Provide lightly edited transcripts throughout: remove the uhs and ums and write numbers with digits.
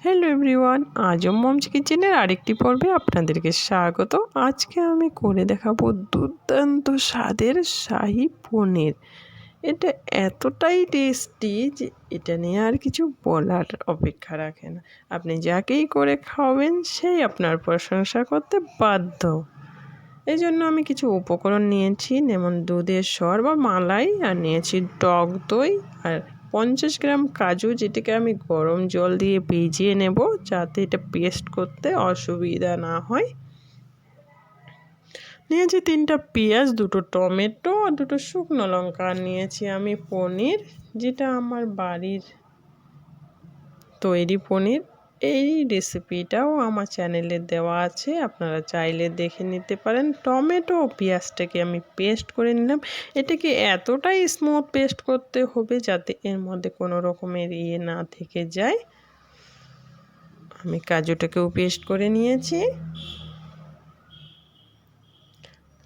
Hello everyone, আজম moms কিচেনের আরেকটি পর্বে আপনাদেরকে স্বাগত। আজকে আমি করে দেখাবো দুর্দান্ত স্বাদের শাহি পনির। এটা এতটাই টেস্টি যে এটা নিয়ে আর কিছু বলার অপেক্ষা রাখে না। আপনি যাকেই করে খাওয়াবেন সেই আপনার প্রশংসা করতে বাধ্য। এই জন্য আমি কিছু উপকরণ নিয়েছি, যেমন দুধের সর বা মালাই, আর নিয়েছি টক দই, আর 50 গ্রাম কাজু, যেটাকে আমি গরম জল দিয়ে ভিজিয়ে নেব যাতে এটা পেস্ট করতে অসুবিধা না হয়। নিয়েছি 3টা পেঁয়াজ, 2টো টমেটো আর 2টো শুকনো লঙ্কা। নিয়েছি আমি পনির, যেটা আমার বাড়ির তৈরি পনির। এই রেসিপিটাও আমার চ্যানেলে দেওয়া আছে, আপনারা চাইলে দেখে নিতে পারেন। টমেটো ও পেঁয়াজটাকে আমি পেস্ট করে নিলাম। এটাকে এতটাই স্মুথ পেস্ট করতে হবে যাতে এর মধ্যে কোনো রকমের না থেকে যায়। আমি কাজুটাকেও পেস্ট করে নিয়েছি,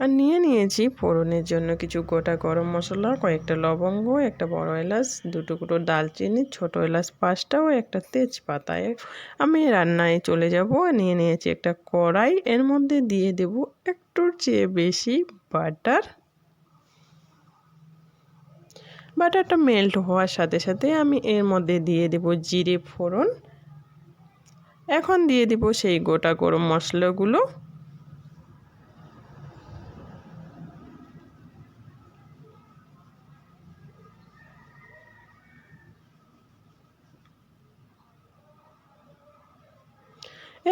আর নিয়েছি ফোড়নের জন্য কিছু গোটা গরম মশলা, কয়েকটা লবঙ্গ, একটা বড় এলাচ, 2 টুকরো দালচিনি, ছোট এলাচ 5টা ও একটা তেজপাতা। আমি রান্নায় চলে যাব। নিয়েছি একটা কড়াই, এর মধ্যে দিয়ে দেব একটুর চেয়ে বেশি বাটার। বাটারটা মেল্ট হওয়ার সাথে সাথে আমি এর মধ্যে দিয়ে দেব জিরে ফোড়ন। এখন দিয়ে দেব সেই গোটা গরম মশলাগুলো।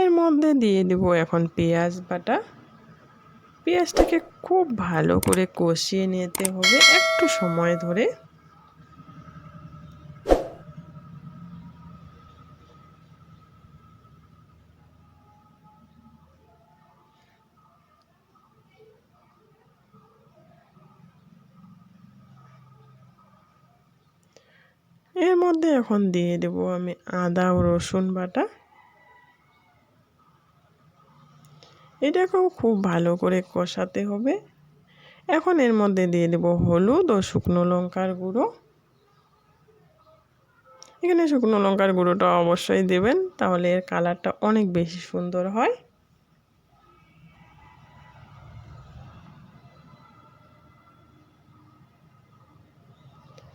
এর মধ্যে দিয়ে দেব এখন পেঁয়াজ বাটা। পেঁয়াজটাকে খুব ভালো করে কষিয়ে নিতে হবে একটু সময় ধরে। এর মধ্যে এখন দিয়ে দেব আমি আদা ও রসুন বাটা। এটাকেও খুব ভালো করে কষাতে হবে। এখন এর মধ্যে দিয়ে দেব হলুদ ও শুকনো লঙ্কার গুঁড়ো। এখানে শুকনো লঙ্কার গুঁড়োটা অবশ্যই দেবেন, তাহলে এর কালারটা অনেক বেশি সুন্দর হয়।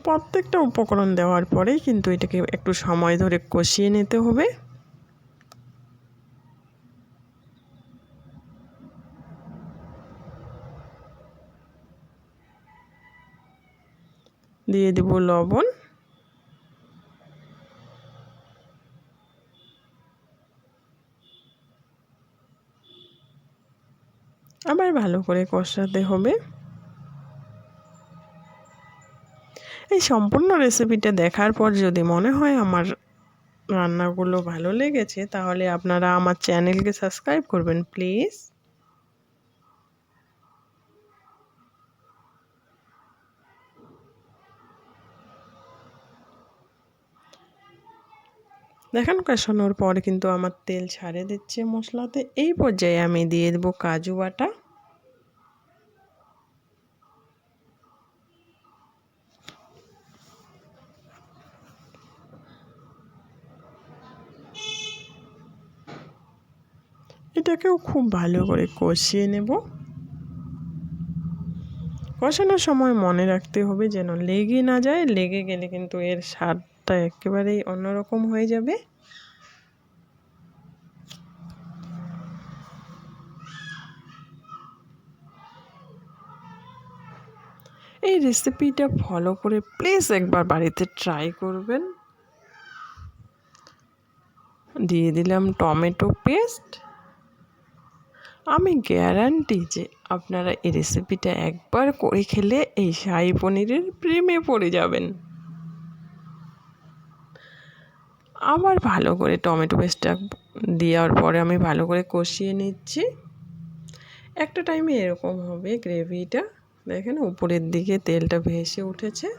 প্রত্যেকটা উপকরণ দেওয়ার পরেই কিন্তু এটাকে একটু সময় ধরে কষিয়ে নিতে হবে। দিয়ে দেব লবণ। আবার ভালো করে কষাতে হবে। এই সম্পূর্ণ রেসিপিটা দেখার পর যদি মনে হয় আমার রান্নাগুলো ভালো লেগেছে, তাহলে আপনারা আমার চ্যানেলকে সাবস্ক্রাইব করবেন প্লিজ। দেখেন কষানোর পর কিন্তু আমার তেল ছাড়ে দিচ্ছে মশলাতে। এই পর্যায়ে আমি দিয়ে দেবো কাজু বাটা। এটাকেও খুব ভালো করে কষিয়ে নেব। কষানোর সময় মনে রাখতে হবে যেন লেগে না যায়, লেগে গেলে কিন্তু এর স্বাদটা একেবারেই অন্যরকম হয়ে যাবে। এই রেসিপিটা ফলো করে প্লিজ একবার বাড়িতে ট্রাই করবেন। দিয়ে দিলাম টমেটো পেস্ট। আমি গ্যারান্টি যে আপনারা এই রেসিপিটা একবার করে খেলে এই শাহী পনিরের প্রেমে পড়ে যাবেন। আবার ভালো করে টমেটো পেস্টটা দেওয়ার পরে আমি ভালো করে কষিয়ে নিচ্ছি। একটা টাইমে এরকম হবে গ্রেভিটা, দেখেন উপরের দিকে তেলটা ভেসে উঠেছে।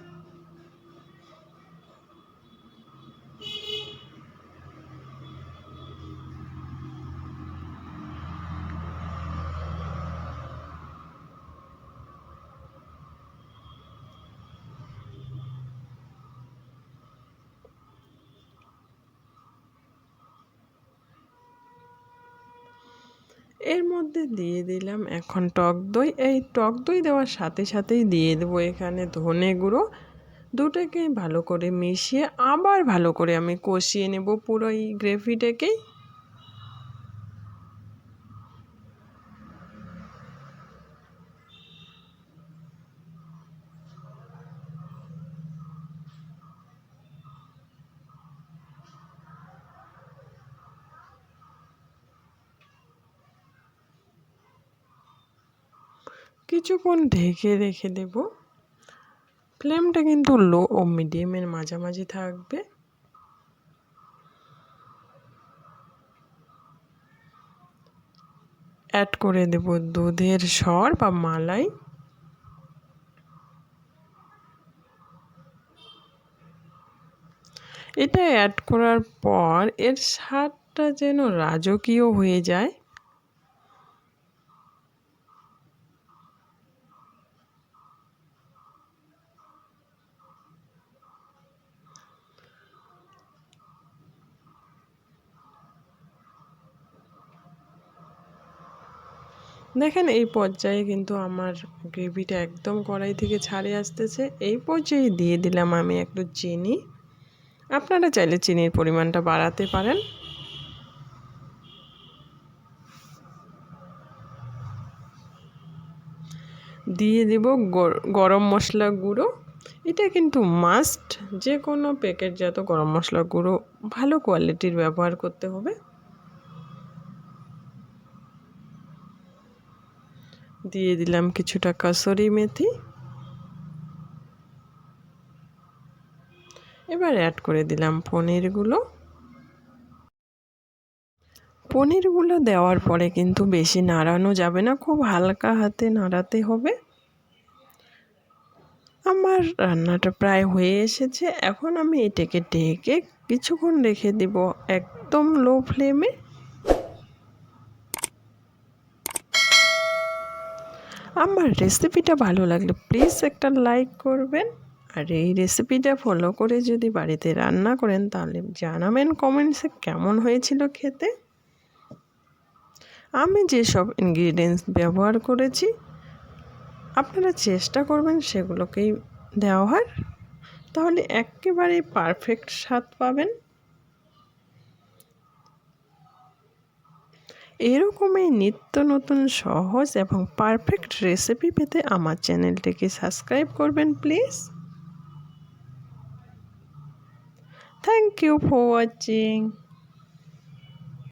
এর মধ্যে দিয়ে দিলাম এখন টক দই। এই টক দই দেওয়ার সাথে সাথেই দিয়ে দেবো এখানে ধনে গুঁড়ো। দুটোকেই ভালো করে মিশিয়ে আবার ভালো করে আমি কষিয়ে নেব পুরো এই গ্রেভিটাকেই। কিছুক্ষণ ঢেকে রেখে দেব। ফ্লেমটা কিন্তু লো ও মিডিয়ামের মাঝামাঝি থাকবে। অ্যাড করে দেব দুধের সর বা মালাই। এটা অ্যাড করার পর এর স্বাদটা যেন রাজকীয় হয়ে যায়। দেখেন এই পর্যায়ে কিন্তু আমার গ্রেভিটা একদম কড়াই থেকে ছাড়ে আসতেছে। এই পর্যায়ে দিয়ে দিলাম আমি একটু চিনি। আপনারা চাইলে চিনির পরিমাণটা বাড়াতে পারেন। দিয়ে দেব গরম মশলা গুঁড়ো। এটা কিন্তু মাস্ট, যে কোনো প্যাকেটজাত গরম মশলা গুঁড়ো ভালো কোয়ালিটির ব্যবহার করতে হবে। দিয়ে দিলাম কিছুটা কাসুরি মেথি। এবার অ্যাড করে দিলাম পনিরগুলো। পনিরগুলো দেওয়ার পরে কিন্তু বেশি নাড়ানো যাবে না, খুব হালকা হাতে নাড়াতে হবে। আমার রান্নাটা প্রায় হয়ে এসেছে। এখন আমি এটাকে ঢেকে কিছুক্ষণ রেখে দেব একদম লো ফ্লেমে। আমার রেসিপিটা ভালো লাগলে প্লিজ একটা লাইক করবেন। আর এই রেসিপিটা ফলো করে যদি বাড়িতে রান্না করেন তাহলে জানাবেন কমেন্টসে কেমন হয়েছিল খেতে। আমি যেসব ইনগ্রিডিয়েন্টস ব্যবহার করেছি আপনারা চেষ্টা করবেন সেগুলোকেই দেওয়ার, তাহলে একেবারে পারফেক্ট স্বাদ পাবেন। এরকমই নিত্য নতুন সহজ এবং পারফেক্ট রেসিপি পেতে আমার চ্যানেলটিকে সাবস্ক্রাইব করবেন please. Thank you for watching.